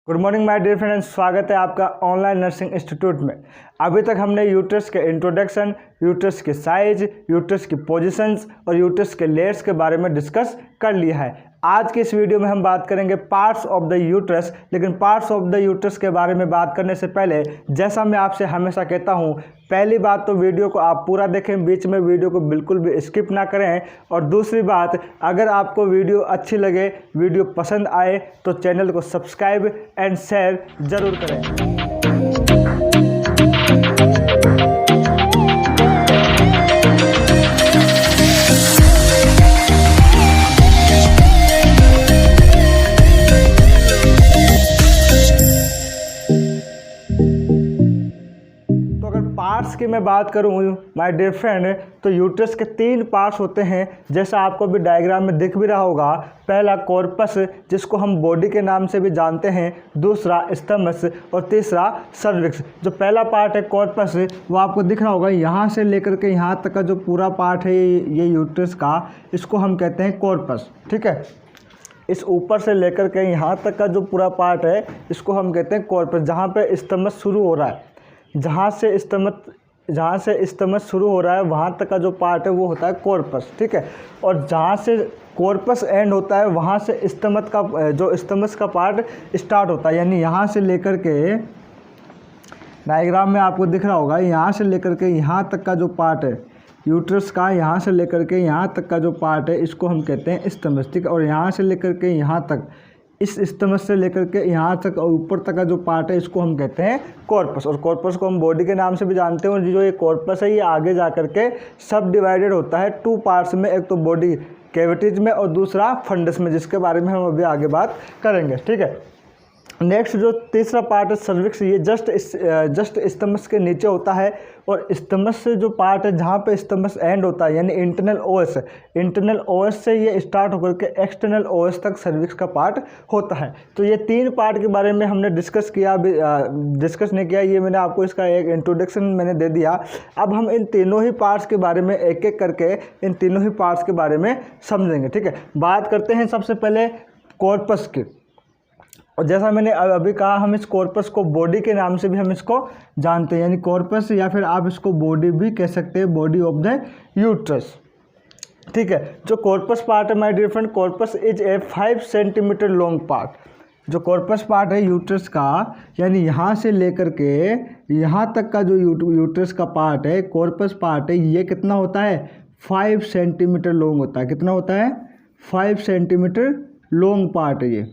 Good morning my dear friends, स्वागत है आपका ऑनलाइन नर्सिंग इंस्टीट्यूट में। अभी तक हमने यूट्रस के इंट्रोडक्शन, यूट्रस के साइज, यूट्रस की पोजीशंस और यूट्रस के लेयर्स के बारे में डिस्कस कर लिया है। आज के इस वीडियो में हम बात करेंगे पार्ट्स ऑफ द यूट्रस। लेकिन पार्ट्स ऑफ द यूट्रस के बारे में बात करने से पहले, जैसा मैं आपसे हमेशा कहता हूँ, पहली बात तो वीडियो को आप पूरा देखें, बीच में वीडियो को बिल्कुल भी स्किप ना करें। और दूसरी बात, अगर आपको वीडियो अच्छी लगे, वीडियो पसंद आए तो चैनल को सब्सक्राइब एंड शेयर ज़रूर करें। पार्ट्स की मैं बात करूं माय डियर फ्रेंड, तो यूट्रस के 3 पार्ट्स होते हैं, जैसा आपको भी डायग्राम में दिख भी रहा होगा। पहला कॉर्पस, जिसको हम बॉडी के नाम से भी जानते हैं, दूसरा स्टमस और तीसरा सर्विक्स। जो पहला पार्ट है कॉर्पस, वो आपको दिख रहा होगा। यहाँ से लेकर के यहाँ तक का जो पूरा पार्ट है ये यूट्रस का, इसको हम कहते हैं कॉर्पस। ठीक है, इस ऊपर से लेकर के यहाँ तक का जो पूरा पार्ट है, इसको हम कहते हैं कॉर्पस। जहाँ पे स्टमस शुरू हो रहा है, जहाँ से स्टमस शुरू हो रहा है, वहाँ तक का जो पार्ट है वो होता है कॉर्पस। ठीक है, और जहाँ से कॉर्पस एंड होता है, वहाँ से स्टमस का पार्ट स्टार्ट होता है। यानी यहाँ से लेकर के, डायग्राम में आपको दिख रहा होगा, यहाँ से लेकर के यहाँ तक का जो पार्ट है यूट्रस का, यहाँ से लेकर के यहाँ तक का जो पार्ट है, इसको हम कहते हैं स्टमस। ठीक है, और यहाँ से लेकर के यहाँ तक, इस स्टमस से लेकर के यहाँ तक और ऊपर तक का जो पार्ट है, इसको हम कहते हैं कॉर्पस। और कॉर्पस को हम बॉडी के नाम से भी जानते हैं। और जो ये कॉर्पस है, ये आगे जा कर के सब डिवाइडेड होता है 2 पार्ट्स में। एक तो बॉडी कैविटीज में और दूसरा फंडस में, जिसके बारे में हम अभी आगे बात करेंगे। ठीक है, नेक्स्ट जो तीसरा पार्ट है सर्विक्स, ये जस्ट स्टमस के नीचे होता है। और स्टमस से जो पार्ट है, जहाँ पे स्टमस एंड होता है, यानी इंटरनल ओएस से ये स्टार्ट होकर के एक्सटर्नल ओएस तक सर्विक्स का पार्ट होता है। तो ये 3 पार्ट के बारे में हमने डिस्कस नहीं किया, ये मैंने आपको इसका एक इंट्रोडक्शन मैंने दे दिया। अब हम इन तीनों ही पार्ट्स के बारे में एक एक करके इन तीनों ही पार्ट्स के बारे में समझेंगे। ठीक है, बात करते हैं सबसे पहले कॉर्पस की। और जैसा मैंने अभी कहा, हम इस कॉर्पस को बॉडी के नाम से भी हम इसको जानते हैं, यानी कॉर्पस, या फिर आप इसको बॉडी भी कह सकते हैं, बॉडी ऑफ द यूट्रस। ठीक है, जो कॉर्पस पार्ट है my dear friend, corpus is a 5 centimetre long part. जो कॉर्पस पार्ट है यूट्रस का, यानी यहाँ से लेकर के यहाँ तक का जो यूट्रस का पार्ट है, कॉर्पस पार्ट है, ये कितना होता है? 5 सेंटीमीटर लॉन्ग होता है। कितना होता है? 5 सेंटीमीटर लॉन्ग पार्ट है ये।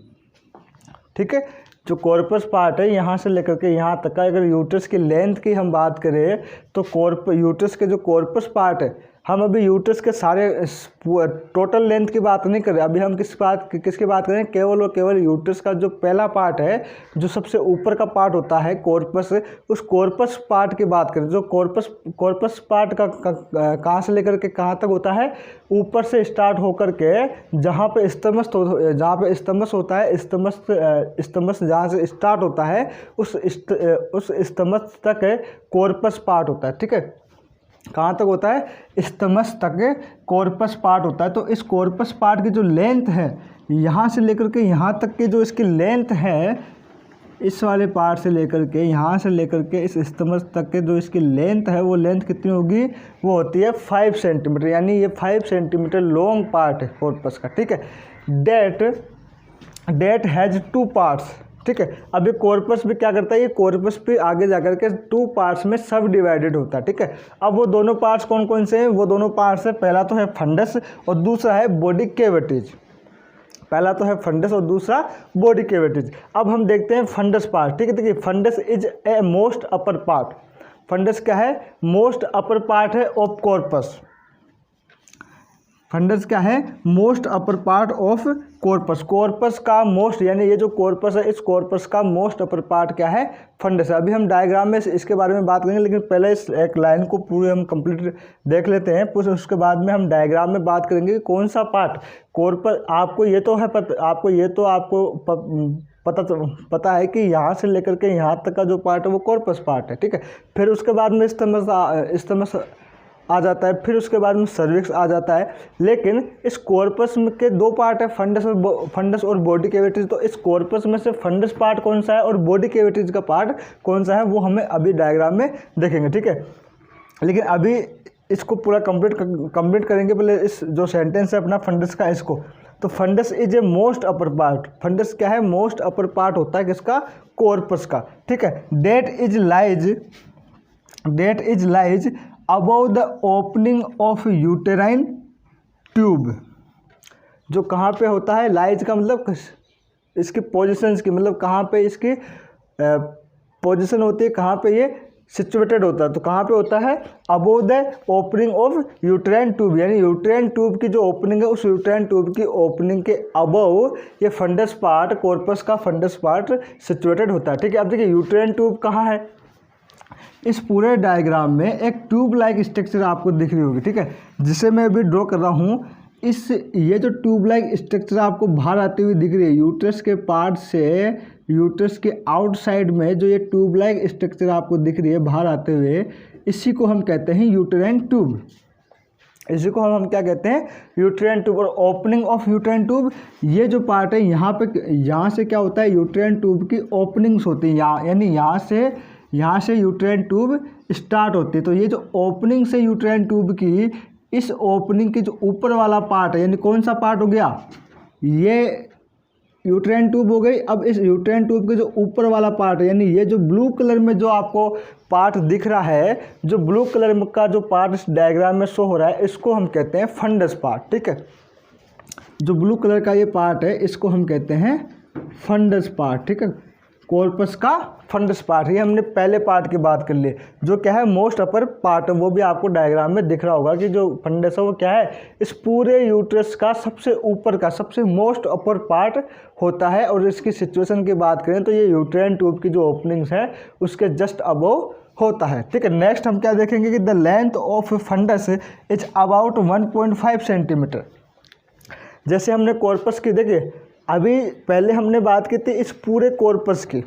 ठीक है, जो कॉर्पस पार्ट है, यहाँ से लेकर के यहाँ तक का, अगर यूट्रस की लेंथ की हम बात करें तो यूट्रस के जो कॉर्पस पार्ट है, हम अभी यूट्रस के सारे टोटल लेंथ की बात नहीं कर रहे। अभी हम किसकी बात करें? केवल और केवल यूट्रस का जो पहला पार्ट है, जो सबसे ऊपर का पार्ट होता है कॉर्पस, उस कॉर्पस पार्ट की बात करें। जो कॉर्पस पार्ट का कहाँ से लेकर के कहाँ तक होता है? ऊपर से स्टार्ट होकर के जहाँ पे स्टमस होता है, स्टमस जहाँ से स्टार्ट होता है, उस स्टमस तक कॉर्पस पार्ट होता है। ठीक है, कहाँ तक होता है? स्टमस तक कॉर्पस पार्ट होता है। तो इस कॉर्पस पार्ट की जो लेंथ है, यहाँ से लेकर के यहाँ तक की जो इसकी लेंथ है, इस वाले पार्ट से लेकर के यहाँ से लेकर के इस स्टमस तक के जो इसकी लेंथ है, वो लेंथ कितनी होगी? वो होती है 5 सेंटीमीटर। यानी ये 5 सेंटीमीटर लॉन्ग पार्ट है कॉर्पस का। ठीक है, डेट हैज़ 2 पार्ट्स। ठीक है, अभी कॉर्पस भी क्या करता है? ये कॉर्पस भी आगे जाकर के 2 पार्ट्स में सब डिवाइडेड होता है। ठीक है, अब वो दोनों पार्ट्स कौन कौन से हैं? वो दोनों पार्ट्स है, पहला तो है फंडस और दूसरा है बॉडी कैविटीज। पहला तो है फंडस और दूसरा बॉडी कैविटीज। अब हम देखते हैं फंडस पार्ट। ठीक है, देखिए, fundus is a most upper part. Fundus क्या है? मोस्ट अपर पार्ट है ऑफ कॉर्पस। फंडस क्या है? Most upper part of corpus. Corpus का मोस्ट, यानी ये जो कॉर्पस है, इस कॉर्पस का मोस्ट अपर पार्ट क्या है? फंडस है। अभी हम डायग्राम में इसके बारे में बात करेंगे, लेकिन पहले इस एक लाइन को पूरी हम कंप्लीट देख लेते हैं, फिर उसके बाद में हम डायग्राम में बात करेंगे कि कौन सा पार्ट कॉर्पस। आपको पता है कि यहाँ से लेकर के यहाँ तक का जो पार्ट है वो कॉर्पस पार्ट है। ठीक है, फिर उसके बाद में स्टमस आ जाता है, फिर उसके बाद में सर्विक्स आ जाता है। लेकिन इस कॉर्पस में के दो पार्ट है, फंडस और बॉडी कैविटीज। तो इस कॉर्पस में से फंडस पार्ट कौन सा है और बॉडी कैविटीज का पार्ट कौन सा है वो हमें अभी डायग्राम में देखेंगे, ठीक है। लेकिन अभी इसको पूरा कंप्लीट करेंगे। पहले इस जो सेंटेंस है अपना फंडस का, इसको तो fundus is a most upper part. Fundus क्या है? मोस्ट अपर पार्ट होता है किसका? कॉर्पस का, ठीक है। That is lies above the opening of uterine tube. जो कहाँ पे होता है? लाइज का मतलब इसकी पोजीशंस की, मतलब कहाँ पे इसकी पोजीशन होती है, कहाँ पे ये सिचुएटेड होता है। तो कहाँ पे होता है? Above the opening of uterine tube, यानी यूटेराइन ट्यूब की जो ओपनिंग है उस यूटेराइन ट्यूब की ओपनिंग के अबव ये फंडस पार्ट, कॉर्पस का फंडस पार्ट सिचुएटेड होता है, ठीक है। अब देखिए यूटेराइन ट्यूब कहाँ है? इस पूरे डायग्राम में एक ट्यूब लाइक स्ट्रक्चर आपको दिख रही होगी, ठीक है, जिसे मैं अभी ड्रॉ कर रहा हूँ। ये जो ट्यूब लाइक स्ट्रक्चर आपको बाहर आती हुई दिख रही है यूट्रस के पार्ट से, यूट्रस के आउटसाइड में जो ये ट्यूब लाइक स्ट्रक्चर आपको दिख रही है बाहर आते हुए, इसी को हम कहते हैं यूटेराइन ट्यूब। इसी को हम क्या कहते हैं? Uterine tube. और ओपनिंग ऑफ यूटेराइन ट्यूब, ये जो पार्ट है यहाँ से क्या होता है? यूटेराइन ट्यूब की ओपनिंग्स होती हैं, यानी यहाँ से यूटेराइन ट्यूब स्टार्ट होती है। तो ये जो ओपनिंग से यूटेराइन ट्यूब की, इस ओपनिंग के जो ऊपर वाला पार्ट है, यानी कौन सा पार्ट हो गया? ये यूटेराइन ट्यूब हो गई। अब इस यूटेराइन ट्यूब के जो ऊपर वाला पार्ट है, यानी ये जो ब्लू कलर में जो आपको पार्ट दिख रहा है, जो ब्लू कलर का जो पार्ट इस डायग्राम में शो हो रहा है, इसको हम कहते हैं फंडस पार्ट, ठीक है। जो ब्लू कलर का ये पार्ट है इसको हम कहते हैं फंडस पार्ट, ठीक है। कॉर्पस का फंडस पार्ट, ये हमने पहले पार्ट की बात कर ली, जो क्या है? Most upper part. वो भी आपको डायग्राम में दिख रहा होगा कि जो फंडस है वो क्या है? इस पूरे यूट्रस का सबसे ऊपर का, सबसे मोस्ट अपर पार्ट होता है। और इसकी सिचुएशन की बात करें तो ये यूटेराइन ट्यूब की जो ओपनिंग्स है उसके जस्ट अबव होता है, ठीक है। नेक्स्ट हम क्या देखेंगे कि the length of fundus is about 1.5 centimetre. जैसे हमने कॉर्पस की, देखिए अभी पहले हमने बात की थी इस पूरे कॉर्पस की।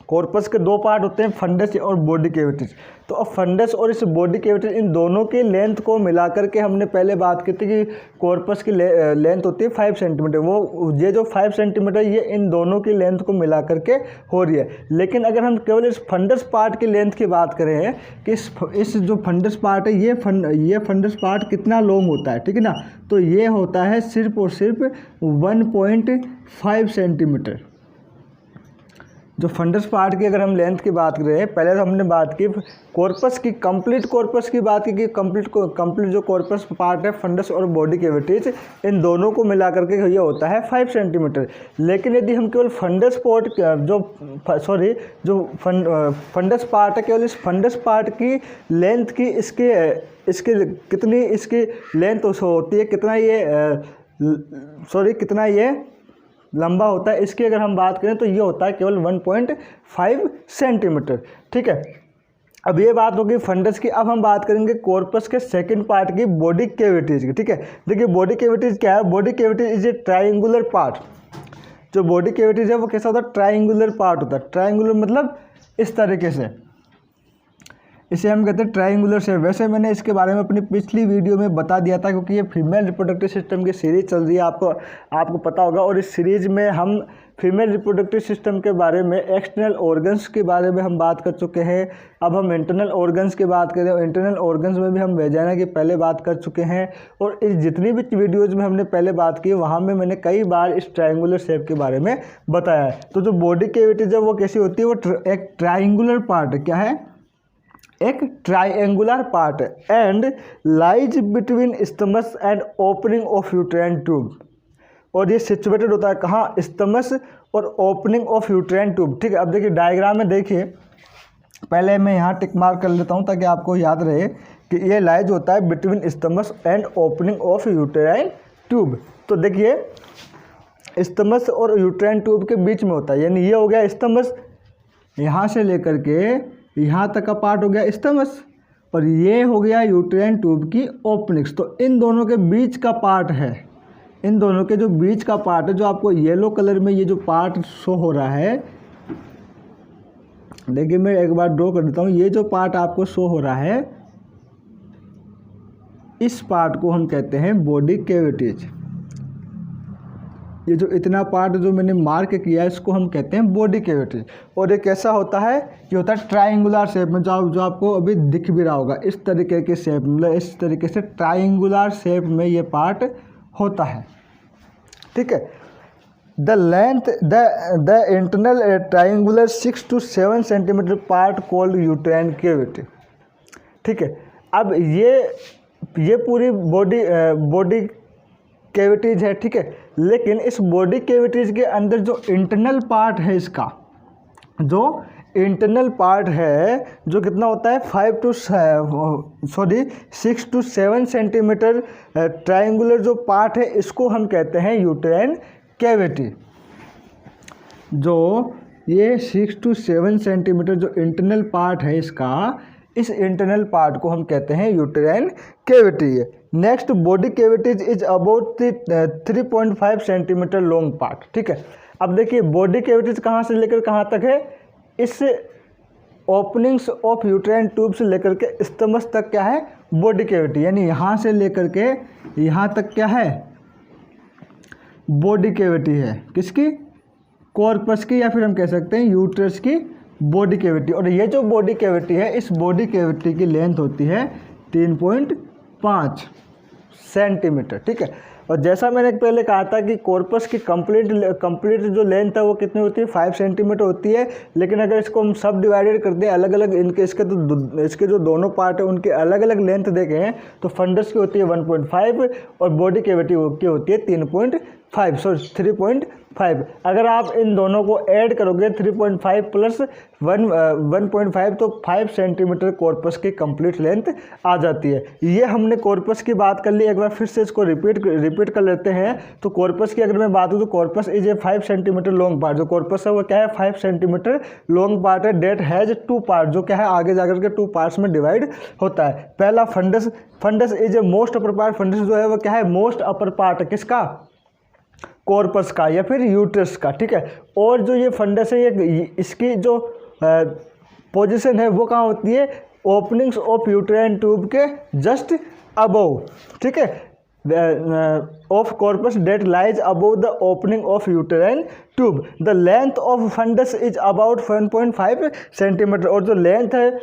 कॉर्पस के दो पार्ट होते हैं, फंडस और बॉडी कैविटीज। तो अब फंडस और इस बॉडी कैविटीज, इन दोनों की लेंथ को मिला करके हमने पहले बात की थी कि कॉर्पस की लेंथ होती है 5 सेंटीमीटर। वो ये जो 5 सेंटीमीटर ये इन दोनों की लेंथ को मिला करके हो रही है। लेकिन अगर हम केवल इस फंडस पार्ट की लेंथ की बात करें कि इस जो फंडस पार्ट है ये फंडस पार्ट कितना लॉन्ग होता है, ठीक है ना, तो ये होता है सिर्फ और सिर्फ 1.5 सेंटीमीटर। जो फंडस पार्ट की अगर हम लेंथ की बात करें, पहले तो हमने बात की कॉर्पस की, कंप्लीट कॉर्पस की बात की कि कंप्लीट जो कॉर्पस पार्ट है फंडस और बॉडी कैविटीज, इन दोनों को मिला करके ये होता है 5 सेंटीमीटर। लेकिन यदि हम केवल फंडस फंडस पार्ट है, केवल इस फंडस पार्ट की लेंथ की इसके कितनी इसकी लेंथ होती है, कितना ये लंबा होता है, इसकी अगर हम बात करें तो ये होता है केवल 1.5 सेंटीमीटर, ठीक है। अब ये बात होगी फंडस की। अब हम बात करेंगे कॉर्पस के सेकंड पार्ट की, बॉडी कैविटीज की, ठीक है। देखिए बॉडी कैविटीज क्या है? Body cavities is a triangular part. जो बॉडी कैविटीज है वो कैसा होता है? ट्रायंगुलर पार्ट होता है। ट्रायंगुलर मतलब इस तरीके से, इसे हम कहते हैं ट्रायंगुलर शेप। वैसे मैंने इसके बारे में अपनी पिछली वीडियो में बता दिया था, क्योंकि ये फीमेल रिप्रोडक्टिव सिस्टम की सीरीज चल रही है, आपको पता होगा। और इस सीरीज में हम फीमेल रिप्रोडक्टिव सिस्टम के बारे में, एक्सटर्नल ऑर्गन्स के बारे में हम बात कर चुके हैं। अब हम इंटरनल ऑर्गन्स की बात करें, इंटरनल ऑर्गन्स में भी हम वेजाइना की पहले बात कर चुके हैं। और इस जितनी भी वीडियोज़ में हमने पहले बात की, वहाँ में मैंने कई बार इस ट्रायंगुलर शेप के बारे में बताया है। तो जो बॉडी कैविटीज है वो कैसी होती है? वो एक ट्रायंगुलर पार्ट, क्या है? एक triangular part and lies between isthmus and opening of uterine tube. और ये सिचुएटेड होता है कहाँ? स्टमस और ओपनिंग ऑफ यूटेराइन ट्यूब, ठीक है। अब देखिए डायग्राम में देखिए, पहले मैं यहाँ टिक मार्क कर लेता हूँ ताकि आपको याद रहे कि ये लाइज होता है between isthmus and opening of uterine tube. तो देखिए स्टमस और यूटेराइन ट्यूब के बीच में होता है, यानी ये हो गया स्टमस, यहाँ से लेकर के यहाँ तक का पार्ट हो गया स्टमस, और ये हो गया यूटेराइन ट्यूब की ओपनिंग्स। तो इन दोनों के बीच का पार्ट है, इन दोनों के जो बीच का पार्ट है, जो आपको येलो कलर में ये जो पार्ट शो हो रहा है, देखिए मैं एक बार ड्रॉ कर देता हूँ। ये जो पार्ट आपको शो हो रहा है, इस पार्ट को हम कहते हैं बॉडी कैविटीज। ये जो इतना पार्ट जो मैंने मार्क किया है इसको हम कहते हैं बॉडी कैविटी। और ये कैसा होता है, ये होता है ट्रायंगुलर शेप में, जो आपको अभी दिख भी रहा होगा इस तरीके के शेप, मतलब इस तरीके से ट्रायंगुलर शेप में ये पार्ट होता है। ठीक है। The length the internal triangular 6 to 7 centimetre part called uterine cavity. ठीक है। अब ये पूरी बॉडी कैविटीज है। ठीक है। लेकिन इस बॉडी कैविटीज के अंदर जो इंटरनल पार्ट है, इसका जो इंटरनल पार्ट है जो कितना होता है 6 to 7 सेंटीमीटर ट्रायंगुलर जो पार्ट है इसको हम कहते हैं यूटेराइन कैविटी। जो ये 6 to 7 सेंटीमीटर जो इंटरनल पार्ट है इसका, इस इंटरनल पार्ट को हम कहते हैं यूटेराइन कैविटी है। Next body cavities is about 3.5 centimetre long part. ठीक है। अब देखिए बॉडी कैविटीज कहाँ से लेकर कहाँ तक है, इस ओपनिंग्स ऑफ यूटेराइन ट्यूब से लेकर के स्टमक तक क्या है बॉडी कैविटी, यानी यहाँ से लेकर के यहाँ तक क्या है बॉडी कैविटी है। किसकी, कॉर्पस की, या फिर हम कह सकते हैं यूट्रस की बॉडी कैविटी। और ये जो बॉडी कैविटी है इस बॉडी कैविटी की लेंथ होती है 3.5 सेंटीमीटर। ठीक है। और जैसा मैंने पहले कहा था कि कॉर्पस की कंप्लीट जो लेंथ है वो कितनी होती है 5 सेंटीमीटर होती है। लेकिन अगर इसको हम सब डिवाइडेड कर दें अलग अलग इसके जो दोनों पार्ट है उनके अलग अलग लेंथ देखें तो फंडस की होती है 1.5 और बॉडी कैविटी की होती है 3.5 अगर आप इन दोनों को ऐड करोगे 3.5 प्लस 1.5 तो 5 सेंटीमीटर कॉर्पस की कंप्लीट लेंथ आ जाती है। ये हमने कॉर्पस की बात कर ली। एक बार फिर से इसको रिपीट कर लेते हैं। तो कॉर्पस की अगर मैं बात करूँ तो corpus is a 5 centimetre long part. जो कॉर्पस है वो क्या है 5 सेंटीमीटर लॉन्ग पार्ट है। डेट हैज 2 पार्ट, जो क्या है आगे जाकर के 2 पार्ट्स में डिवाइड होता है। पहला fundus is a most upper part. Fundus जो है वो क्या है मोस्ट अपर पार्ट है किसका, कॉर्पस का या फिर यूट्रस का। ठीक है। और जो ये फंडस है ये इसकी जो पोजीशन है वो कहाँ होती है, ओपनिंग्स ऑफ यूटेराइन ट्यूब के जस्ट अबव। ठीक है। Of corpus that lies above the opening of uterine tube. The length of fundus is about 1.5 centimetre. और जो लेंथ है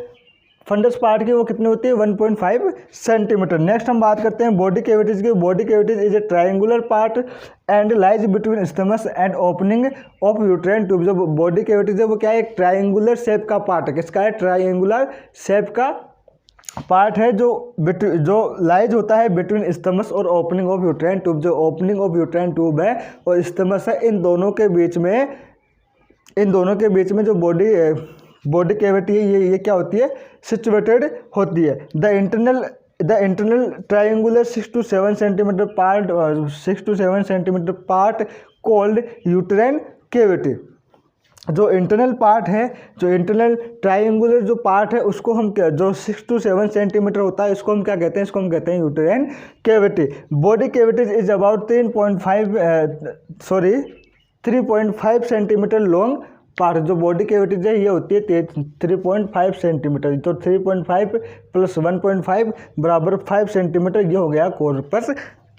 फंडस पार्ट की वो कितनी होती है 1.5 सेंटीमीटर। नेक्स्ट हम बात करते हैं बॉडी कैविटीज की। Body cavities is a triangular part and lies between stomach and opening of uterine tube. जो बॉडी कैविटीज है वो क्या है एक ट्रायंगुलर शेप का पार्ट है। किसका है, ट्रायंगुलर शेप का पार्ट है जो लाइज होता है बिटवीन स्टमक और ओपनिंग ऑफ यूटेराइन ट्यूब। जो ओपनिंग ऑफ यूटेराइन ट्यूब है और स्टमक है इन दोनों के बीच में जो बॉडी कैविटी है ये क्या होती है सिचुएटेड होती है। The internal triangular 6 to 7 centimetre part called uterine cavity. जो इंटरनल पार्ट है, जो इंटरनल ट्रायंगुलर जो पार्ट है उसको हम जो 6 to 7 सेंटीमीटर होता है इसको हम क्या कहते हैं, इसको हम कहते हैं uterine cavity. Body cavities is about 3.5 centimetre long part. जो बॉडी कैविटीज है ये होती है 3.5 सेंटीमीटर। तो 3.5 प्लस 1.5 बराबर 5 सेंटीमीटर। ये हो गया कॉर्पस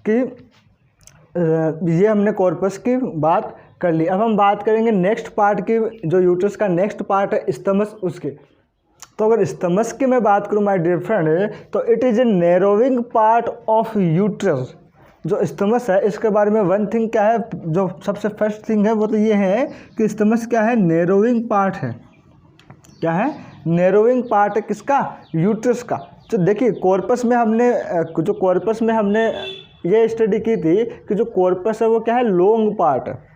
की, ये हमने कॉर्पस की बात कर ली। अब हम बात करेंगे नेक्स्ट पार्ट की, जो यूट्रस का नेक्स्ट पार्ट है स्टमक उसके। तो अगर स्टमक की मैं बात करूँ माय डियर फ्रेंड तो it is a narrowing part of uterus. जो स्टमक है इसके बारे में वन थिंग क्या है, जो सबसे फर्स्ट थिंग है वो तो ये है कि स्टमक क्या है नैरोइंग पार्ट है। क्या है, नैरोइंग पार्ट है किसका, यूट्रस का। तो देखिए कॉर्पस में हमने ये स्टडी की थी कि जो कॉर्पस है वो क्या है लॉन्ग पार्ट है।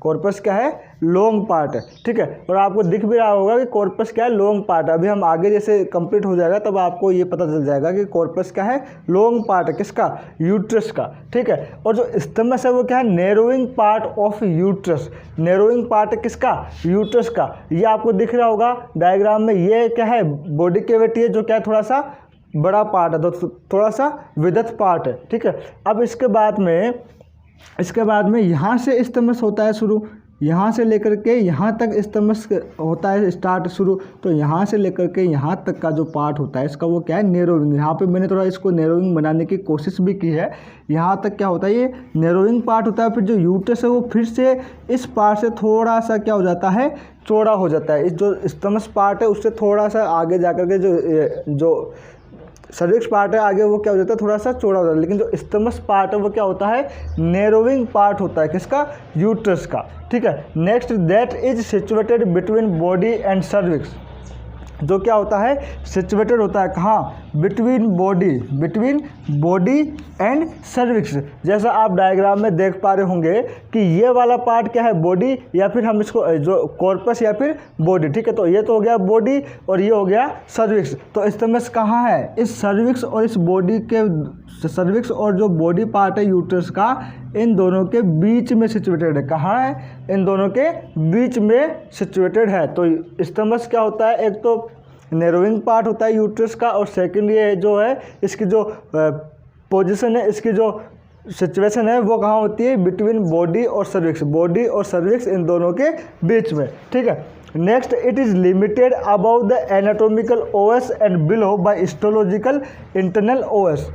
कॉर्पस क्या है लॉन्ग पार्ट है। ठीक है। और आपको दिख भी रहा होगा कि कॉर्पस क्या है लॉन्ग पार्ट है। अभी हम आगे जैसे कंप्लीट हो जाएगा तब आपको ये पता चल जाएगा कि कॉर्पस क्या है लॉन्ग पार्ट है किसका, यूट्रस का। ठीक है। और जो स्टमक है वो क्या है narrowing part of uterus. Narrowing part है किसका, यूट्रस का। ये आपको दिख रहा होगा डायग्राम में। ये क्या है बॉडी कैविटी है जो क्या है थोड़ा सा बड़ा पार्ट है, तो थोड़ा सा विदथ पार्ट है। ठीक है। अब इसके बाद में यहाँ से स्टमक होता है शुरू। यहाँ से लेकर के यहाँ तक स्तमस होता है स्टार्ट शुरू, तो यहाँ से लेकर के यहाँ तक का जो पार्ट होता है इसका वो क्या है, नैरोइंग। यहाँ पे मैंने थोड़ा इसको नैरोइंग बनाने की कोशिश भी की है। यहाँ तक क्या होता है, ये नैरोइंग पार्ट होता है। फिर जो यूट्रस है वो फिर से इस पार्ट से थोड़ा सा क्या हो जाता है, चौड़ा हो जाता है। इस जो स्तमस पार्ट है उससे थोड़ा सा आगे जा कर के जो सर्विक्स पार्ट है आगे वो क्या हो जाता है, थोड़ा सा चौड़ा हो जाता है। लेकिन जो स्तमस पार्ट है वो क्या होता है, नैरोइंग पार्ट होता है। किसका, यूट्रस का। ठीक है। Next, that is situated between body and cervix. जो क्या होता है, सिचुएटेड होता है कहाँ, बिटवीन बॉडी एंड सर्विक्स। जैसा आप डायग्राम में देख पा रहे होंगे कि ये वाला पार्ट क्या है, बॉडी, या फिर हम इसको जो कॉर्पस या फिर बॉडी। ठीक है, तो ये तो हो गया बॉडी और ये हो गया सर्विक्स। तो स्तमस कहाँ है, इस सर्विक्स और इस बॉडी के, सर्विक्स और जो बॉडी पार्ट है यूट्रस का, इन दोनों के बीच में सिचुएटेड है। कहाँ है, इन दोनों के बीच में सिचुएटेड है। तो स्तमस क्या होता है, एक तो नैरोइंग पार्ट होता है यूट्रस का, और सेकंड ये जो है इसकी जो पोजीशन है, इसकी जो सिचुएशन है वो कहाँ होती है, बिटवीन बॉडी और सर्विक्स। बॉडी और सर्विक्स इन दोनों के बीच में। ठीक है। Next, it is limited about the anatomical os and below by histological internal os.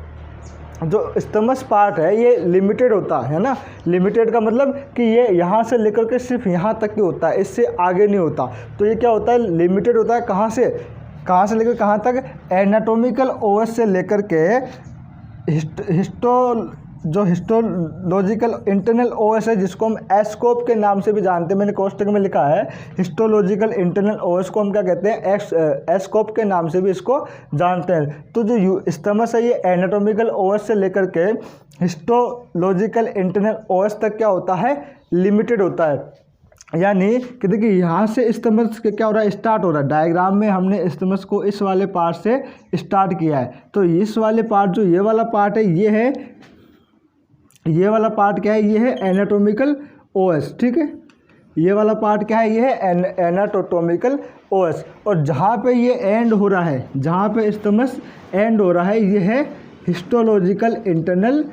जो स्तमस पार्ट है ये लिमिटेड होता है ना। लिमिटेड का मतलब कि ये यहाँ से लेकर के सिर्फ यहाँ तक ही होता है, इससे आगे नहीं होता। तो ये क्या होता है, लिमिटेड होता है। कहाँ से लेकर कहाँ तक, एनाटोमिकल ओएस से लेकर के हिस्टोलॉजिकल इंटरनल ओएस है, जिसको हम एस्कोप के नाम से भी जानते हैं। मैंने कोष्टक में लिखा है हिस्टोलॉजिकल इंटरनल ओएस को हम क्या कहते हैं, एस्कोप के नाम से भी इसको जानते हैं। तो जो स्तमस है ये एनाटोमिकल ओएस से लेकर के हिस्टोलॉजिकल इंटरनल ओएस तक क्या होता है, लिमिटेड होता है। यानी कि देखिए यहाँ से स्तमस क्या हो रहा है, स्टार्ट हो रहा है। डायग्राम में हमने स्तमस को इस वाले पार्ट से स्टार्ट किया है। तो इस वाले पार्ट, जो ये वाला पार्ट है, ये वाला पार्ट क्या है, ये है एनाटोमिकल ओएस। ठीक है, ये वाला पार्ट क्या है, ये है एनाटोमिकल ओएस। और जहाँ पे ये एंड हो रहा है, जहाँ पे स्तमस एंड हो रहा है, ये है हिस्टोलॉजिकल इंटरनल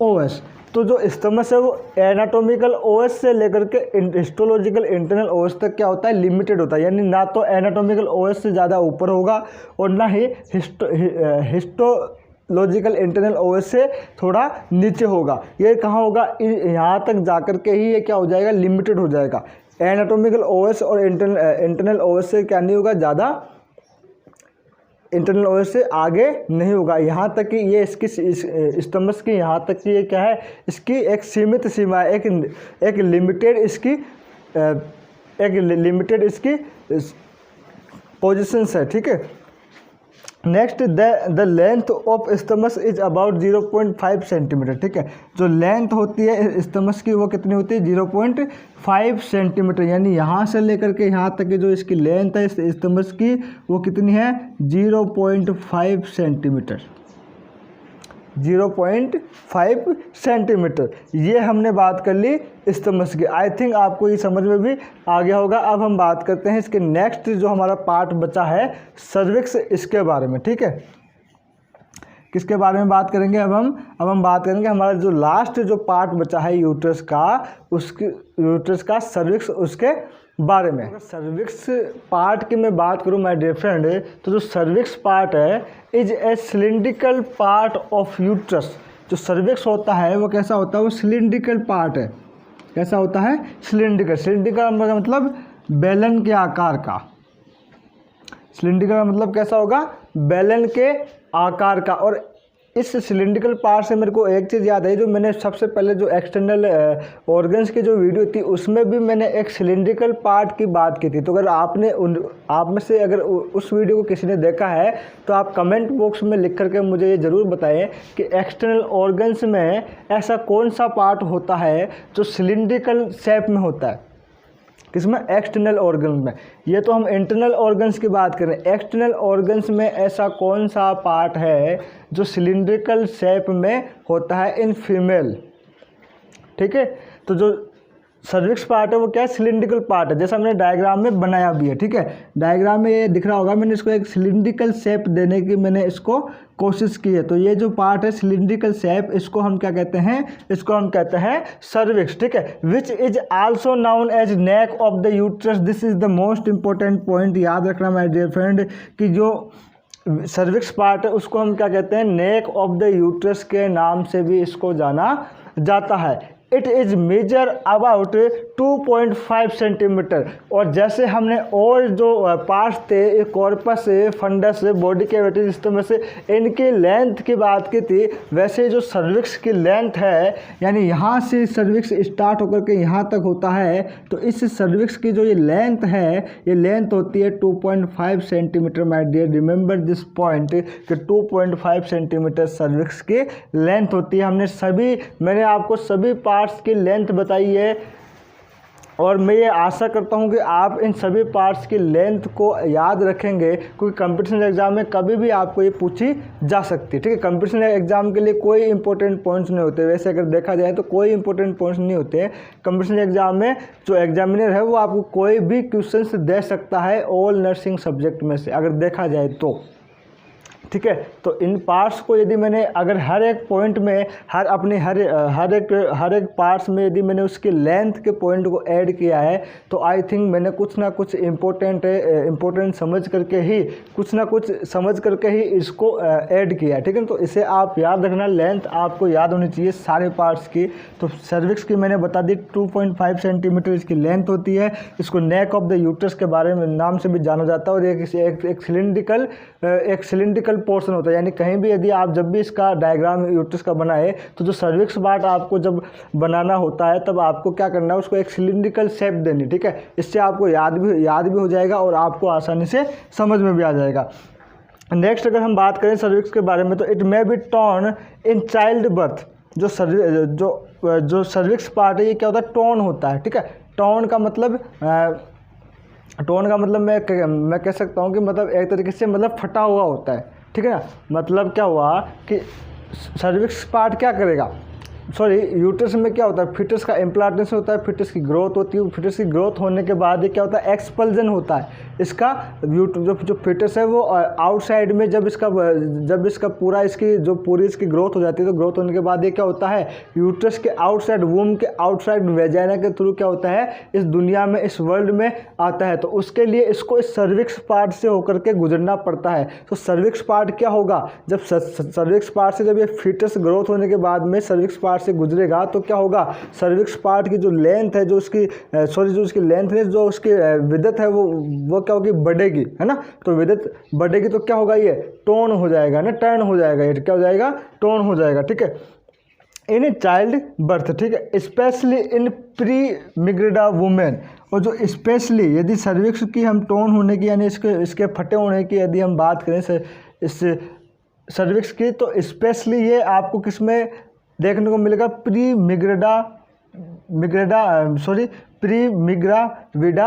ओएस। तो जो स्तमस है वो एनाटोमिकल ओएस से लेकर के हिस्टोलॉजिकल इंटरनल ओएस तक क्या होता है, लिमिटेड होता है। यानी ना तो एनाटोमिकल ओएस से ज़्यादा ऊपर होगा और ना ही हिस्टोलॉजिकल इंटरनल ओएस से थोड़ा नीचे होगा। ये कहाँ होगा, यहाँ तक जाकर के ही ये क्या हो जाएगा, लिमिटेड हो जाएगा। एनाटोमिकल ओएस और इंटरनल ओएस से क्या नहीं होगा, ज़्यादा इंटरनल ओएस से आगे नहीं होगा। यहाँ तक कि ये इसकी स्तमस की यहाँ तक कि ये क्या है, इसकी एक सीमित सीमा है, एक लिमिटेड इसकी पोजीशंस है। ठीक है। Next, the length of isthmus is about 0.5 centimetre. ठीक है, जो लेंथ होती है स्तमस की वो कितनी होती है, 0.5 सेंटीमीटर। यानी यहाँ से लेकर के यहाँ तक की जो इसकी लेंथ है स्तमस की वो कितनी है, 0.5 सेंटीमीटर। 0.5 सेंटीमीटर। ये हमने बात कर ली स्तमस की। आई थिंक आपको ये समझ में भी आ गया होगा। अब हम बात करते हैं इसके नेक्स्ट जो हमारा पार्ट बचा है सर्विक्स, इसके बारे में। ठीक है, किसके बारे में बात करेंगे अब हम बात करेंगे हमारा जो लास्ट जो पार्ट बचा है यूट्रस का सर्विक्स, उसके बारे में। अगर सर्विक्स पार्ट की मैं बात करूं माय डियर फ्रेंड, तो जो सर्विक्स पार्ट है is a cylindrical part of uterus. जो सर्विक्स होता है वो कैसा होता है, वो सिलिंड्रिकल पार्ट है। कैसा होता है, सिलिंड्रिकल मतलब बेलन के आकार का। सिलिंड्रिकल मतलब कैसा होगा, बेलन के आकार का। और इस सिलिंड्रिकल पार्ट से मेरे को एक चीज़ याद है, जो मैंने सबसे पहले जो एक्सटर्नल ऑर्गन्स की जो वीडियो थी उसमें भी मैंने एक सिलिंड्रिकल पार्ट की बात की थी। तो अगर आप में से अगर उस वीडियो को किसी ने देखा है तो आप कमेंट बॉक्स में लिख करके मुझे ये ज़रूर बताएं कि एक्सटर्नल ऑर्गन्स में ऐसा कौन सा पार्ट होता है जो सिलिंड्रिकल शेप में होता है। किसमें, एक्सटर्नल ऑर्गन में। ये तो हम इंटरनल ऑर्गन्स की बात करें, एक्सटर्नल ऑर्गन्स में ऐसा कौन सा पार्ट है जो सिलिंड्रिकल शेप में होता है इन फीमेल। ठीक है, तो जो सर्विक्स पार्ट है वो क्या है, सिलिंड्रिकल पार्ट है, जैसा हमने डायग्राम में बनाया भी है। ठीक है, डायग्राम में ये दिख रहा होगा, मैंने इसको एक सिलिंड्रिकल शेप देने की मैंने इसको कोशिश की है। तो ये जो पार्ट है सिलिंड्रिकल शेप, इसको हम क्या कहते हैं, इसको हम कहते हैं सर्विक्स। ठीक है, which is also known as neck of the uterus. This is the most important point, याद रखना माय डियर फ्रेंड, कि जो सर्विक्स पार्ट है उसको हम क्या कहते हैं, नेक ऑफ द यूट्रस के नाम से भी इसको जाना जाता है। It is measure about 2.5 centimetre. और जैसे हमने और जो पार्ट्स थे, कॉर्पस, फंडस, बॉडी कैविटीज, इस तरह से इनकी लेंथ की बात की थी, वैसे जो सर्विक्स की लेंथ है, यानी यहाँ से सर्विक्स स्टार्ट होकर के यहाँ तक होता है, तो इस सर्विक्स की जो ये लेंथ है, ये लेंथ होती है 2.5 centimetre. My dear remember this point कि 2.5 सेंटीमीटर सर्विक्स की लेंथ होती है। मैंने आपको सभी पार्ट्स की लेंथ बताई है, और मैं ये आशा करता हूँ कि आप इन सभी पार्ट्स की लेंथ को याद रखेंगे, क्योंकि कंपटीशन एग्जाम में कभी भी आपको ये पूछी जा सकती है। ठीक है, कंपटीशन एग्जाम के लिए कोई इंपॉर्टेंट पॉइंट्स नहीं होते, वैसे अगर देखा जाए तो कोई इंपॉर्टेंट पॉइंट्स नहीं होते हैं। कंपटीशन एग्जाम में जो एग्जामिनर है वो आपको कोई भी क्वेश्चंस दे सकता है ऑल नर्सिंग सब्जेक्ट में से, अगर देखा जाए तो। ठीक है, तो इन पार्ट्स को यदि मैंने अगर हर एक पॉइंट में हर एक पार्ट्स में यदि मैंने उसकी लेंथ के पॉइंट को ऐड किया है, तो आई थिंक मैंने कुछ ना कुछ इम्पोर्टेंट समझ करके ही इसको ऐड किया है। ठीक है, तो इसे आप याद रखना, लेंथ आपको याद होनी चाहिए सारे पार्ट्स की। तो सर्विक्स की मैंने बता दी 2.5 सेंटीमीटर इसकी लेंथ होती है। इसको नेक ऑफ द यूट्रस के बारे में नाम से भी जाना जाता है, और एक सिलिंड्रिकल पोर्शन होता है, यानी कहीं भी यदि आप जब भी इसका डायग्राम यूट्रस का बनाए, तो जो सर्विक्स पार्ट आपको जब बनाना होता है तब आपको क्या करना है, उसको एक सिलिंड्रिकल शेप देनी। ठीक है, इससे आपको याद भी हो जाएगा और आपको आसानी से समझ में भी आ जाएगा। नेक्स्ट अगर हम बात करें सर्विक्स के बारे में, तो it may be torn in child birth. जो सर्विक्स पार्ट है ये क्या होता है, टॉर्न होता है। ठीक है, टॉर्न का मतलब मैं कह सकता हूँ कि मतलब एक तरीके से मतलब फटा हुआ होता है। ठीक है ना, मतलब क्या हुआ कि सर्विक्स पार्ट क्या करेगा, यूट्रस में क्या होता है, फिटस का इम्प्लांटेशन होता है, फिटस की ग्रोथ होती है। फिटस की ग्रोथ होने के बाद ये क्या होता है, एक्सपल्जन होता है इसका। जो फिटस है वो आउटसाइड में जब इसका पूरी इसकी ग्रोथ हो जाती है, तो ग्रोथ होने के बाद ये क्या होता है, यूट्रस के आउटसाइड, वूम के आउटसाइड वेजाइना के थ्रू क्या होता है, इस दुनिया में, इस वर्ल्ड में आता है। तो उसके लिए इसको इस सर्विक्स पार्ट से होकर के गुजरना पड़ता है। तो सर्विक्स पार्ट क्या होगा, जब सर्विक्स पार्ट से जब ये फिटस ग्रोथ होने के बाद में सर्विक्स पार्ट से गुजरेगा, तो क्या होगा, सर्विक्स पार्ट की जो लेंथ है, जो उसकी लेंथ है, जो उसकी विड्थ है, वो क्या होगी, बढ़ेगी, है ना। तो विड्थ बढ़ेगी तो क्या होगा, ये टोन हो जाएगा ना, टर्न हो जाएगा, ये क्या हो जाएगा, टोन हो जाएगा। ठीक है, इन चाइल्ड बर्थ। ठीक है, स्पेशली इन प्री मिग्रेडा वुमेन। और जो स्पेशली यदि सर्विक्स की हम टोन होने की, यानी इसके फटे होने की यदि हम बात करें इस सर्विक्स की, तो स्पेशली ये आपको किसमें देखने को मिलेगा, प्री मिग्रेविडा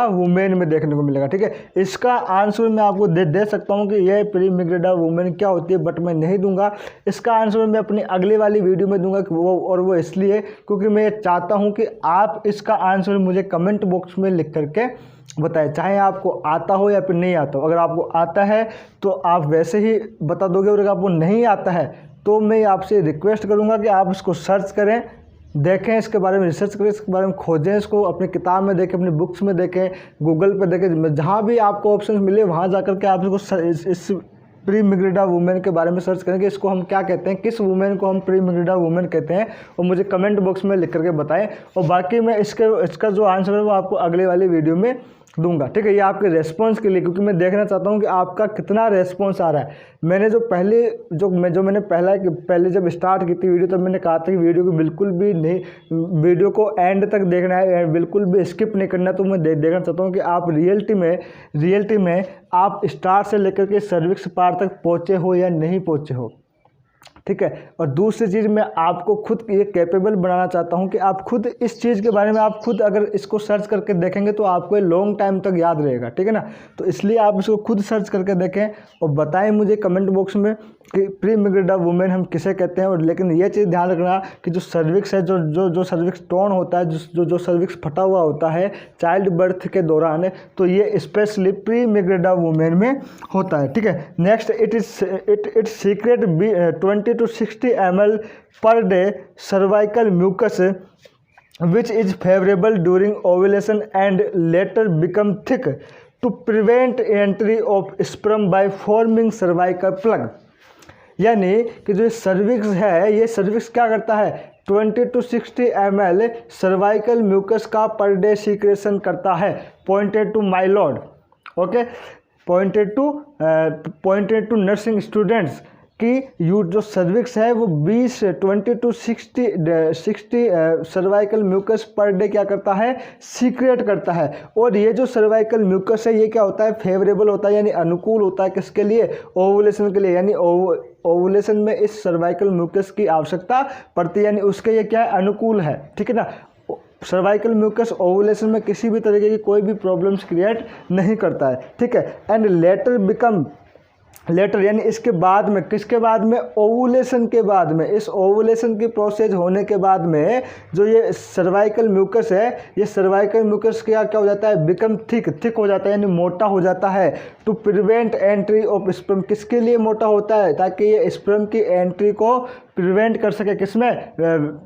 वुमेन में देखने को मिलेगा। ठीक है, इसका आंसर मैं आपको दे सकता हूँ कि यह प्री मिग्रेविडा वुमेन क्या होती है, बट मैं नहीं दूंगा। इसका आंसर मैं अपनी अगले वाली वीडियो में दूंगा कि वो इसलिए क्योंकि मैं चाहता हूँ कि आप इसका आंसर मुझे कमेंट बॉक्स में लिख करके बताएं, चाहे आपको आता हो या फिर नहीं आता हो। अगर आपको आता है तो आप वैसे ही बता दोगे, और अगर आपको नहीं आता है तो मैं आपसे रिक्वेस्ट करूंगा कि आप इसको सर्च करें, देखें, इसके बारे में रिसर्च करें, इसके बारे में खोजें, इसको अपनी किताब में देखें, अपनी बुक्स में देखें, गूगल पे देखें, जहाँ भी आपको ऑप्शन मिले वहाँ जाकर के आप इसको इस प्री मिग्रेडा वुमेन के बारे में सर्च करें कि इसको हम क्या कहते हैं, किस वुमेन को हम प्री मिग्रेडा वुमेन कहते हैं, और मुझे कमेंट बॉक्स में लिख करके बताएं। और बाकी मैं इसका जो आंसर है वो आपको अगले वाली वीडियो में दूंगा। ठीक है, ये आपके रेस्पॉन्स के लिए, क्योंकि मैं देखना चाहता हूँ कि आपका कितना रेस्पॉन्स आ रहा है। मैंने मैंने पहले जब स्टार्ट की थी वीडियो, तब मैंने कहा था कि वीडियो को बिल्कुल भी नहीं, वीडियो को एंड तक देखना है, बिल्कुल भी स्किप नहीं करना। तो मैं देखना चाहता हूँ कि आप रियलिटी में आप स्टार्ट से लेकर के सर्विक्स पार्ट तक पहुँचे हो या नहीं पहुँचे हो। ठीक है। और दूसरी चीज़ मैं आपको खुद ये कैपेबल बनाना चाहता हूँ कि आप खुद इस चीज़ के बारे में आप खुद अगर इसको सर्च करके देखेंगे तो आपको ये लॉन्ग टाइम तक याद रहेगा, ठीक है ना। तो इसलिए आप इसको खुद सर्च करके देखें और बताएं मुझे कमेंट बॉक्स में कि प्री मिग्रेड वुमेन हम किसे कहते हैं। और लेकिन ये चीज़ ध्यान रखना कि जो सर्विक्स है, जो सर्विक्स टोन होता है, जो सर्विक्स फटा हुआ होता है चाइल्ड बर्थ के दौरान, तो ये स्पेशली प्री मिग्रेड वुमेन में होता है, ठीक है। Next, it's secrete 20 to 60 ml per day cervical mucus which is favorable during ovulation and later become thick to prevent entry of sperm by forming cervical plug। यानी कि जो सर्विक्स है, ये सर्विक्स क्या करता है, 20 to 60 ml सर्वाइकल म्यूकस का per day secretion करता है। Pointed to my lord, okay, pointed to nursing students कि जो सर्विक्स है वो 20 to 60 cervical mucus per day क्या करता है, सीक्रेट करता है। और ये जो सर्वाइकल म्यूकस है ये क्या होता है, फेवरेबल होता है, यानी अनुकूल होता है किसके लिए, ओवुलेशन के लिए। यानी ओवुलेशन में इस सर्वाइकल म्यूकस की आवश्यकता पड़ती है, यानी उसके ये क्या है, अनुकूल है, ठीक है ना। सर्वाइकल म्यूकस ओवुलेशन में किसी भी तरीके की कोई भी प्रॉब्लम्स क्रिएट नहीं करता है, ठीक है। एंड लेटर यानी इसके बाद में, किसके बाद में, ओवुलेशन के बाद में, इस ओवुलेशन की प्रोसेस होने के बाद में जो ये सर्वाइकल म्यूकस है, ये सर्वाइकल म्यूकस क्या हो जाता है, बिकम थिक हो जाता है, यानी मोटा हो जाता है। To prevent entry of sperm, किसके लिए मोटा होता है, ताकि ये स्पर्म की एंट्री को प्रिवेंट कर सके, किसमें,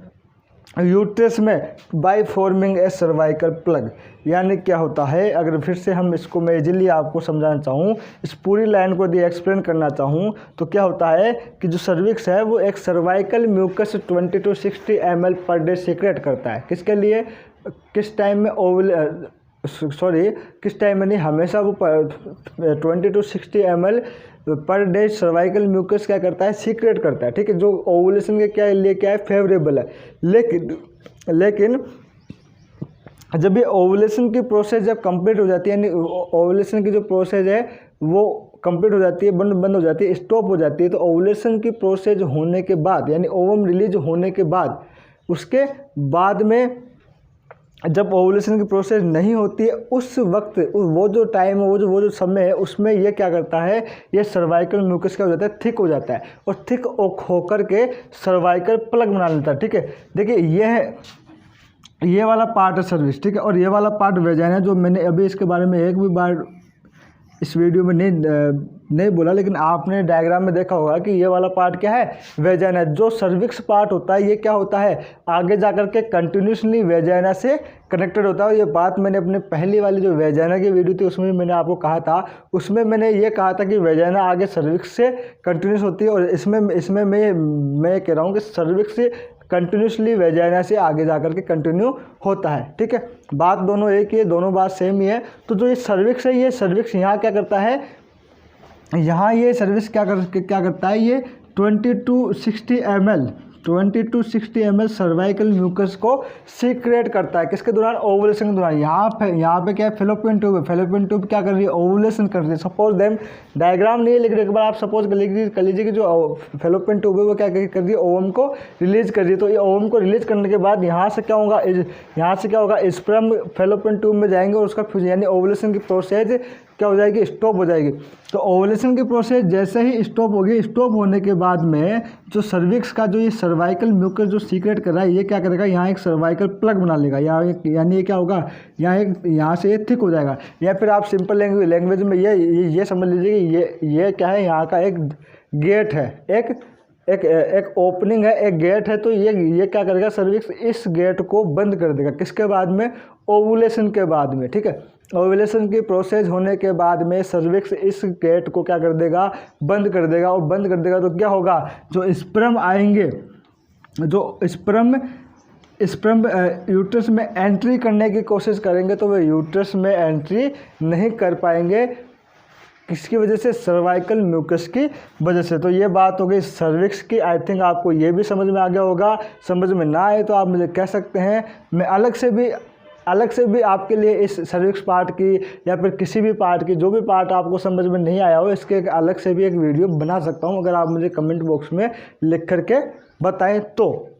यूट्रस में, by forming a cervical plug. यानी क्या होता है, अगर फिर से हम इसको मैं इजीली आपको समझाना चाहूँ, इस पूरी लाइन को यदि एक्सप्लेन करना चाहूँ तो क्या होता है कि जो सर्विक्स है वो एक cervical mucus 20 to 60 ml per day secrete करता है। किसके लिए, किस टाइम में किस टाइम में नहीं, हमेशा वो 20 to 60 ml per day cervical mucus क्या करता है, सीक्रेट करता है, ठीक है, जो ओवुलेशन के क्या लिए क्या है, फेवरेबल है। लेकिन जब ये ओवुलेशन की प्रोसेस जब कंप्लीट हो जाती है, यानी ओवुलेशन की जो प्रोसेस है वो कंप्लीट हो जाती है, बंद हो जाती है, स्टॉप हो जाती है, तो ओवुलेशन की प्रोसेस होने के बाद, यानी ओवम रिलीज होने के बाद, उसके बाद में जब ओवुलेशन की प्रोसेस नहीं होती है, उस वक्त वो जो टाइम है, वो जो समय है, उसमें ये क्या करता है, ये सर्वाइकल म्यूकस क्या हो जाता है, थिक हो जाता है, और थिक होकर के सर्वाइकल प्लग बना लेता है, ठीक है। देखिए ये वाला पार्ट है सर्विस, ठीक है, और ये वाला पार्ट वेजाइना, जो मैंने अभी इसके बारे में एक भी बार इस वीडियो में नहीं बोला, लेकिन आपने डायग्राम में देखा होगा कि ये वाला पार्ट क्या है, वेजाइना। जो सर्विक्स पार्ट होता है ये क्या होता है, आगे जाकर के कंटिन्यूसली वेजाइना से कनेक्टेड होता है। ये बात मैंने अपने पहली वाली जो वेजाइना की वीडियो थी उसमें मैंने आपको कहा था, उसमें मैंने ये कहा था कि वेजाइना आगे सर्विक्स से कंटिन्यूस होती है, और इसमें मैं कह रहा हूँ कि सर्विक्स से कंटिन्यूसली वेजाइना से आगे जाकर के कंटिन्यू होता है, ठीक है। बात दोनों एक ही है, दोनों बात सेम ही है। तो जो ये सर्विक्स है, ये सर्विक्स यहाँ क्या करता है, यहाँ ये सर्विस क्या करता है, ये 20 to 60 ml सर्वाइकल म्यूकस को सीक्रेट करता है, किसके दौरान, ओवुलेशन के दौरान। यहाँ पे क्या है, फेलोपियन ट्यूब है, फेलोपियन ट्यूब क्या कर रही है, ओवुलेशन कर रही है। सपोज देम, डायग्राम नहीं है लेकिन एक बार आप सपोज कर लीजिए कि जो फेलोपियन ट्यूब है वो क्या कर रही है, ओवम को रिलीज कर रही है। तो ये ओवम को रिलीज करने के बाद यहाँ से क्या होगा, स्पर्म फेलोपियन ट्यूब में जाएंगे और उसका फ्यूजन, यानी ओवुलेशन की प्रोसेस क्या हो जाएगी, स्टॉप हो जाएगी। तो ओवुलेशन की प्रोसेस जैसे ही स्टॉप होगी, स्टॉप होने के बाद में जो सर्विक्स का जो ये सर्वाइकल म्यूकस जो सीक्रेट कर रहा है, ये क्या करेगा, यहाँ एक सर्वाइकल प्लग बना लेगा, यानी ये क्या होगा, यहाँ से ये थिक हो जाएगा। या फिर आप सिंपल लैंग्वेज में ये समझ लीजिए कि ये क्या है, यहाँ का एक गेट है, एक ओपनिंग है, एक गेट है। तो ये क्या करेगा, सर्विक्स इस गेट को बंद कर देगा, किसके बाद में, ओवुलेशन के बाद में, ठीक है। ओवुलेशन की प्रोसेस होने के बाद में सर्विक्स इस गेट को क्या कर देगा, बंद कर देगा, और बंद कर देगा तो क्या होगा, जो स्पर्म आएंगे, जो स्पर्म यूट्रस में एंट्री करने की कोशिश करेंगे तो वे यूट्रस में एंट्री नहीं कर पाएंगे, किसकी वजह से, सर्वाइकल म्यूकस की वजह से। तो ये बात हो गई सर्विक्स की। आई थिंक आपको ये भी समझ में आ गया होगा। समझ में ना आए तो आप मुझे कह सकते हैं, मैं अलग से भी अलग से भी आपके लिए इस सर्विक्स पार्ट की या फिर किसी भी पार्ट की, जो भी पार्ट आपको समझ में नहीं आया हो, इसके एक अलग से भी एक वीडियो बना सकता हूँ, अगर आप मुझे कमेंट बॉक्स में लिख करके बताएं तो।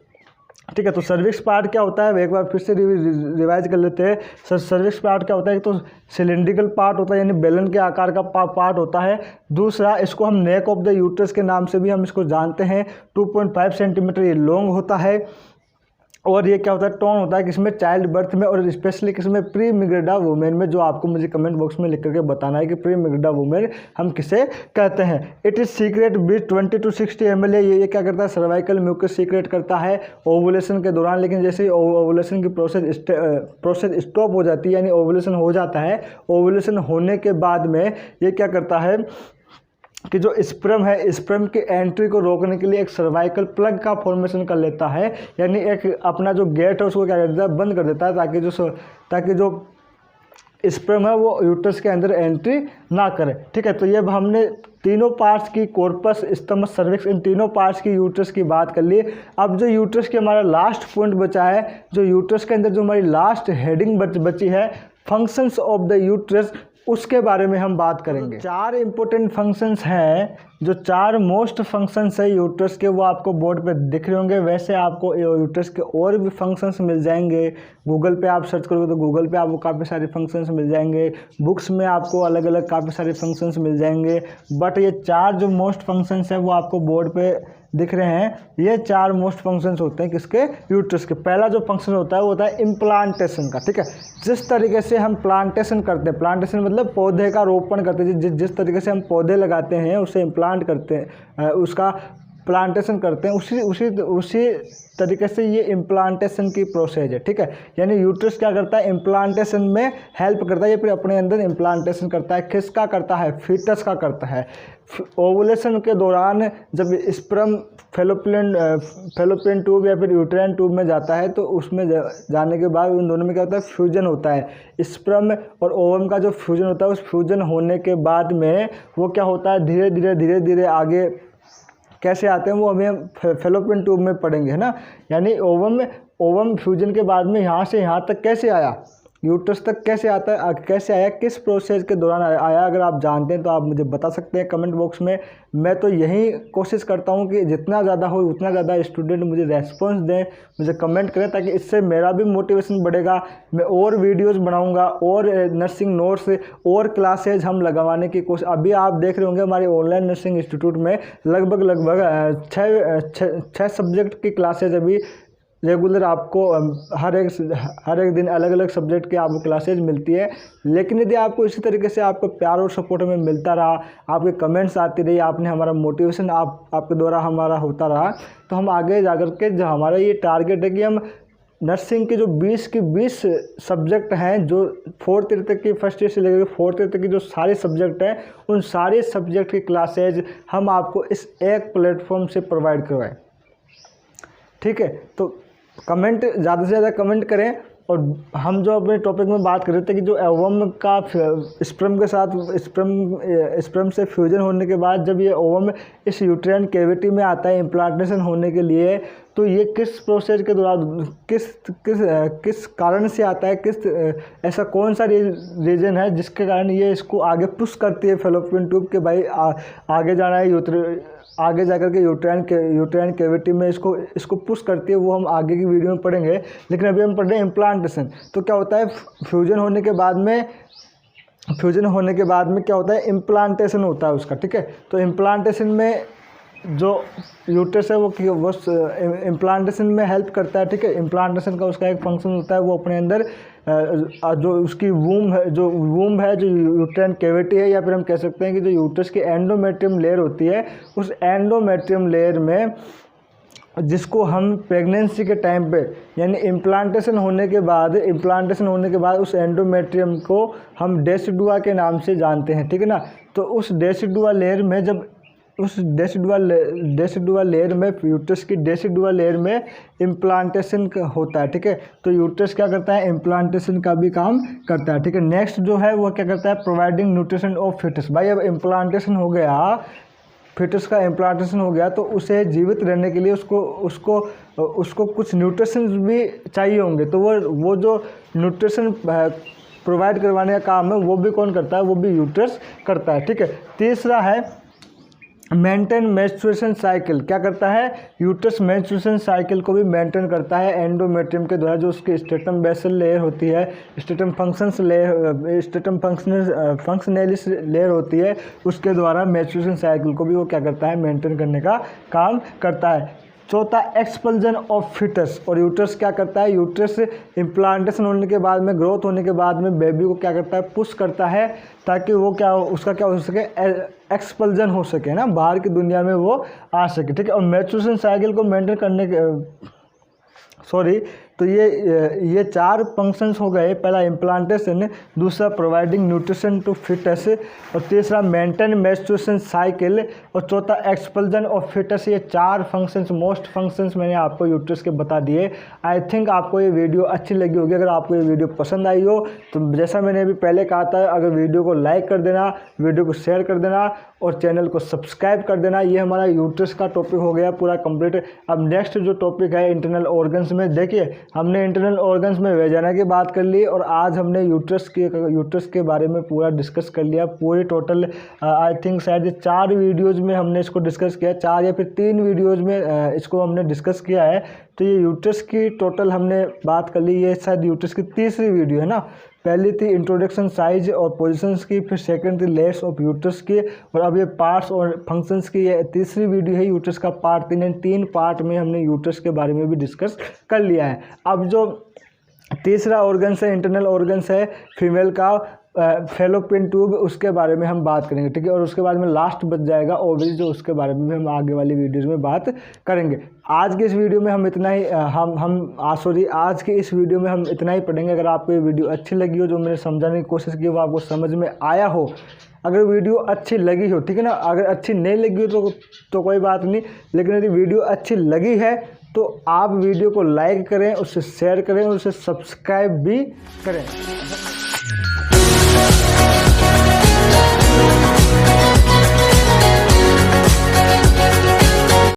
ठीक है, तो सर्विक्स पार्ट क्या होता है, एक बार फिर से रिवाइज कर लेते हैं। सर्विक्स पार्ट क्या होता है, तो सिलेंड्रिकल पार्ट होता है, यानी बेलन के आकार का पार्ट होता है। दूसरा, इसको हम नेक ऑफ द यूट्रस के नाम से भी हम इसको जानते हैं। 2.5 सेंटीमीटर ये लॉन्ग होता है। और ये क्या होता है, टोन होता है किसमें, चाइल्ड बर्थ में, और स्पेशली किसमें, प्री मिग्रेडा वुमेन में, जो आपको मुझे कमेंट बॉक्स में लिख करके बताना है कि प्री मिग्रेडा वुमेन हम किसे कहते हैं। It is secret with 20 to 60 ml। ये क्या करता है, सर्वाइकल म्यूकस सीक्रेट करता है ओवुलेशन के दौरान। लेकिन जैसे ही ओवुलेशन की प्रोसेस स्टॉप हो जाती है, यानी ओवुलेशन हो जाता है, ओवुलेशन होने के बाद में ये क्या करता है कि जो स्पर्म है, स्पर्म की एंट्री को रोकने के लिए एक सर्वाइकल प्लग का फॉर्मेशन कर लेता है, यानी एक अपना जो गेट है उसको क्या कर देता है, बंद कर देता है, ताकि जो स्पर्म है वो यूट्रस के अंदर एंट्री ना करे। ठीक है, तो ये हमने तीनों पार्ट्स की, कॉर्पस, स्टमक, सर्विक्स, इन तीनों पार्ट्स की यूट्रस की बात कर ली। अब जो यूट्रस की हमारा लास्ट पॉइंट बचा है, जो यूट्रस के अंदर जो हमारी लास्ट हेडिंग बची है, फंक्शंस ऑफ द यूट्रस, उसके बारे में हम बात करेंगे। 4 इंपॉर्टेंट फंक्शंस हैं, जो 4 मोस्ट फंक्शंस है यूट्रस के, वो आपको बोर्ड पे दिख रहे होंगे। वैसे आपको यूट्रस के और भी फंक्शंस मिल जाएंगे, गूगल पे आप सर्च करोगे तो गूगल पे आपको काफ़ी सारे फंक्शंस मिल जाएंगे, बुक्स में आपको अलग अलग काफ़ी सारे फंक्शंस मिल जाएंगे। बट ये 4 जो मोस्ट फंक्शंस हैं वो आपको बोर्ड पे दिख रहे हैं। ये 4 मोस्ट फंक्शंस होते हैं किसके, यूट्रस के। पहला जो फंक्शन होता है वो होता है इम्प्लांटेशन का। ठीक है, जिस तरीके से हम प्लांटेशन करते हैं, प्लांटेशन मतलब पौधे का रोपण करते हैं, जिस तरीके से हम पौधे लगाते हैं उसे इम्प्लांट करते हैं, उसका प्लांटेशन करते हैं, उसी तरीके से ये इम्प्लांटेशन की प्रोसेस है। ठीक है, यानी यूट्रस क्या करता है, इम्प्लांटेशन में हेल्प करता है, ये फिर अपने अंदर इम्प्लांटेशन करता है। किसका करता है, फीटस का करता है। ओवुलेशन के दौरान जब स्पर्म फैलोपियन ट्यूब या फिर यूट्राइन ट्यूब में जाता है, तो उसमें जाने के बाद उन दोनों में क्या होता है, फ्यूजन होता है। स्पर्म और ओवम का जो फ्यूजन होता है, उस फ्यूजन होने के बाद में वो क्या होता है, धीरे धीरे आगे कैसे आते हैं वो हमें फैलोपियन ट्यूब में पढ़ेंगे, है ना। यानी ओवम फ्यूजन के बाद में यहाँ से यहाँ तक कैसे आया, यूट्रस तक कैसे आता है, कैसे आया, किस प्रोसेस के दौरान आया। अगर आप जानते हैं तो आप मुझे बता सकते हैं कमेंट बॉक्स में। मैं तो यही कोशिश करता हूँ कि जितना ज़्यादा हो उतना ज़्यादा स्टूडेंट मुझे रेस्पॉन्स दें, मुझे कमेंट करें, ताकि इससे मेरा भी मोटिवेशन बढ़ेगा। मैं और वीडियोस बनाऊंगा, और नर्सिंग नोट्स और क्लासेज हम लगवाने की कोशिश। अभी आप देख रहे होंगे हमारे ऑनलाइन नर्सिंग इंस्टीट्यूट में लगभग 6 सब्जेक्ट की क्लासेज अभी रेगुलर आपको हर एक दिन अलग अलग सब्जेक्ट की आपको क्लासेज मिलती है। लेकिन यदि आपको इसी तरीके से आपको प्यार और सपोर्ट हमें मिलता रहा, आपके कमेंट्स आती रही, आपने हमारा मोटिवेशन आपके द्वारा हमारा होता रहा, तो हम आगे जाकर के जो हमारा ये टारगेट है कि हम नर्सिंग के जो 20 सब्जेक्ट हैं, जो 4th ईयर तक की, फर्स्ट ईयर से लेकर 4th ईयर तक की जो सारे सब्जेक्ट हैं, उन सारे सब्जेक्ट की क्लासेज हम आपको इस एक प्लेटफॉर्म से प्रोवाइड करवाएं। ठीक है, तो कमेंट ज़्यादा से ज़्यादा कमेंट करें। और हम जो अपने टॉपिक में बात कर रहे थे कि जो ओवम का स्पर्म के साथ स्पर्म से फ्यूजन होने के बाद जब ये ओवम इस यूट्राइन कैविटी में आता है इम्प्लांटेशन होने के लिए, तो ये किस प्रोसेस के दौरान किस कारण से आता है, ऐसा कौन सा रीजन है जिसके कारण ये इसको आगे पुश करती है फैलोपियन ट्यूब के भाई आगे जाना है, आगे जाकर के यूट्राइन कैविटी में इसको पुश करती है। वो हम आगे की वीडियो में पढ़ेंगे। लेकिन अभी हम पढ़ रहे हैं इम्प्लांटेशन। तो क्या होता है, फ्यूजन होने के बाद में क्या होता है, इम्प्लांटेशन होता है उसका। ठीक है, तो इम्प्लांटेशन में जो यूट्रस है वो इम्प्लांटेशन में हेल्प करता है। ठीक है, इम्प्लांटेशन का उसका एक फंक्शन होता है, वो अपने अंदर जो उसकी वूम है, जो यूट्राइन कैविटी है, या फिर हम कह सकते हैं कि जो यूट्रस की एंडोमेट्रियम लेयर होती है, उस एंडोमेट्रियम लेयर में, जिसको हम प्रेगनेंसी के टाइम पे, यानी इम्प्लांटेशन होने के बाद उस एंडोमेट्रियम को हम डेसिडुआ के नाम से जानते हैं। ठीक है ना। तो उस डेसिडुआ लेयर में, जब उस डेसिडुआ लेयर में, यूट्रस की डेसिडुआ लेयर में इम्प्लांटेशन होता है। ठीक है, तो यूट्रस क्या करता है, इम्प्लांटेशन का भी काम करता है। ठीक है, नेक्स्ट जो है वो क्या करता है, प्रोवाइडिंग न्यूट्रिशन ऑफ फीटस। भाई अब इम्प्लांटेशन हो गया, फिटस का इम्प्लांटेशन हो गया तो उसे जीवित रहने के लिए उसको कुछ न्यूट्रिशंस भी चाहिए होंगे। तो वो जो न्यूट्रिशन प्रोवाइड करवाने का काम है वो भी कौन करता है, वो भी यूट्रस करता है। ठीक है, तीसरा है मेंटेन मेंस्ट्रुएशन साइकिल। क्या करता है, यूट्रस मेंस्ट्रुएशन साइकिल को भी मेंटेन करता है एंडोमेट्रियम के द्वारा। जो उसकी स्ट्रेटम बेसल लेयर होती है, stratum functionalis layer, stratum functionalis layer होती है, उसके द्वारा मेंस्ट्रुएशन साइकिल को भी वो क्या करता है, मेंटेन करने का काम करता है। चौथा एक्सपल्जन ऑफ फिटस। और यूट्रस क्या करता है, यूट्रस इम्प्लांटेशन होने के बाद में, ग्रोथ होने के बाद में बेबी को क्या करता है, पुश करता है ताकि वो उसका क्या हो सके, एक्सपल्जन हो सके ना, बाहर की दुनिया में वो आ सके। ठीक है, और मेंस्ट्रुएशन साइकिल को मेंटेन करने के तो ये 4 फंक्शंस हो गए। पहला इम्प्लांटेशन, दूसरा प्रोवाइडिंग न्यूट्रिशन टू फिटस, और तीसरा मेंटेन मेंस्ट्रुएशन साइकिल, और चौथा एक्सपल्जन ऑफ फिटस। ये 4 फंक्शंस, मोस्ट फंक्शंस मैंने आपको यूट्रस के बता दिए। आई थिंक आपको ये वीडियो अच्छी लगी होगी। अगर आपको ये वीडियो पसंद आई हो तो जैसा मैंने अभी पहले कहा था, अगर वीडियो को लाइक कर देना, वीडियो को शेयर कर देना और चैनल को सब्सक्राइब कर देना। ये हमारा यूट्रस का टॉपिक हो गया पूरा कंप्लीट। अब नेक्स्ट जो टॉपिक है इंटरनल ऑर्गन्स में, देखिए हमने इंटरनल ऑर्गन्स में वेजाइना की बात कर ली और आज हमने यूट्रस के बारे में पूरा डिस्कस कर लिया। पूरे टोटल आई थिंक शायद 4 वीडियोज़ में हमने इसको डिस्कस किया, 4 या फिर 3 वीडियोज़ में इसको हमने डिस्कस किया है। तो ये यूट्रस की टोटल हमने बात कर ली। ये शायद यूट्रस की तीसरी वीडियो है ना। पहली थी इंट्रोडक्शन साइज और पोजीशंस की, फिर सेकंड थी लेयर्स ऑफ यूट्रस की, और अब ये पार्ट्स और फंक्शंस की ये तीसरी वीडियो है। यूट्रस का पार्ट 3 है। 3 पार्ट में हमने यूट्रस के बारे में भी डिस्कस कर लिया है। अब जो तीसरा ऑर्गन्स है, इंटरनल ऑर्गन्स है फीमेल का, फैलोपियन ट्यूब, उसके बारे में हम बात करेंगे। ठीक है, और उसके बाद में लास्ट बच जाएगा ओवरी, जो उसके बारे में भी हम आगे वाली वीडियोज़ में बात करेंगे। आज के इस वीडियो में हम इतना ही आज के इस वीडियो में हम इतना ही पढ़ेंगे। अगर आपको ये वीडियो अच्छी लगी हो, जो मैंने समझाने की कोशिश की वो आपको समझ में आया हो, अगर वीडियो अच्छी लगी हो, ठीक है ना, अगर अच्छी नहीं लगी हो तो कोई बात नहीं, लेकिन यदि वीडियो अच्छी लगी है तो आप वीडियो को लाइक करें, उसे शेयर करें और उसे सब्सक्राइब भी करें।